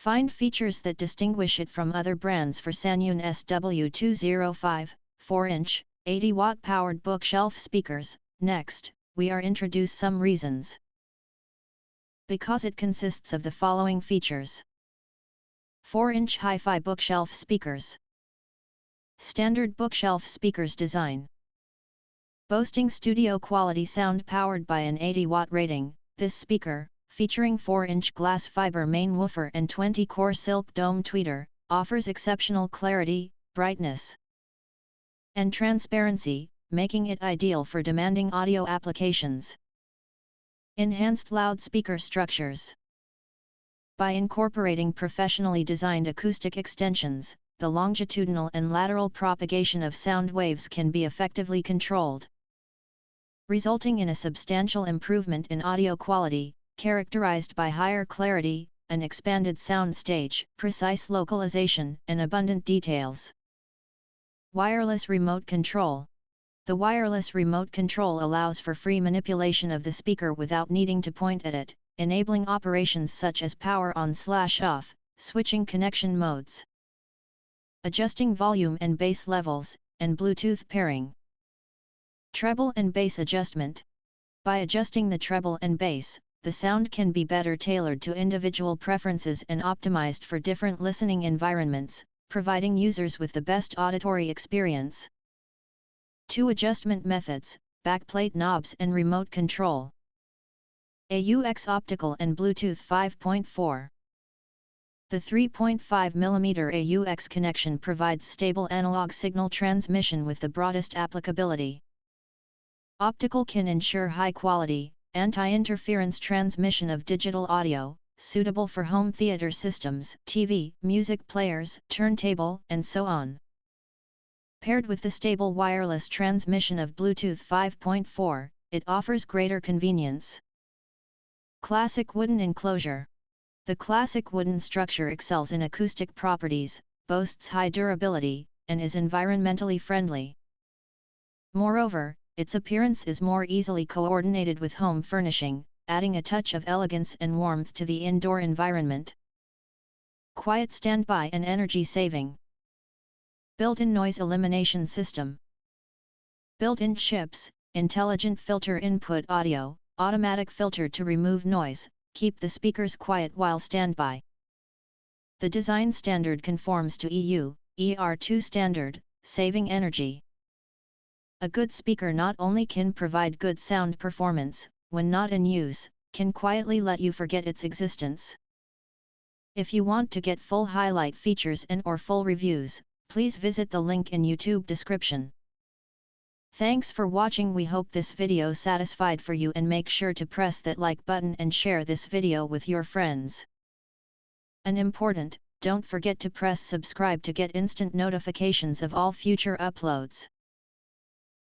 Find features that distinguish it from other brands for Sanyun SW205, 4-inch, 80-watt powered bookshelf speakers. Next, we are introduce some reasons. Because it consists of the following features. 4-inch hi-fi bookshelf speakers. Standard bookshelf speakers design. Boasting studio quality sound powered by an 80-watt rating, this speaker, featuring 4-inch glass fiber main woofer and 20-core silk dome tweeter, offers exceptional clarity, brightness, and transparency, making it ideal for demanding audio applications. Enhanced loudspeaker structures. By incorporating professionally designed acoustic extensions, the longitudinal and lateral propagation of sound waves can be effectively controlled, resulting in a substantial improvement in audio quality, characterized by higher clarity, an expanded sound stage, precise localization, and abundant details. Wireless remote control. The wireless remote control allows for free manipulation of the speaker without needing to point at it, enabling operations such as power on/off, switching connection modes, adjusting volume and bass levels, and Bluetooth pairing. Treble and bass adjustment. By adjusting the treble and bass, the sound can be better tailored to individual preferences and optimized for different listening environments, providing users with the best auditory experience. 2 adjustment methods, backplate knobs and remote control. AUX optical and Bluetooth 5.4. The 3.5mm AUX connection provides stable analog signal transmission with the broadest applicability. Optical can ensure high-quality, anti-interference transmission of digital audio, suitable for home theater systems, TV, music players, turntable, and so on. Paired with the stable wireless transmission of Bluetooth 5.4, it offers greater convenience. Classic wooden enclosure. The classic wooden structure excels in acoustic properties, boasts high durability, and is environmentally friendly. Moreover, its appearance is more easily coordinated with home furnishing, adding a touch of elegance and warmth to the indoor environment. Quiet standby and energy saving. Built-in noise elimination system. Built-in chips, intelligent filter input audio, automatic filter to remove noise, keep the speakers quiet while standby. The design standard conforms to EU, ER2 standard, saving energy. A good speaker not only can provide good sound performance, when not in use, can quietly let you forget its existence. If you want to get full highlight features and/or full reviews, please visit the link in YouTube description. Thanks for watching. We hope this video satisfied for you, and make sure to press that like button and share this video with your friends. And important, don't forget to press subscribe to get instant notifications of all future uploads.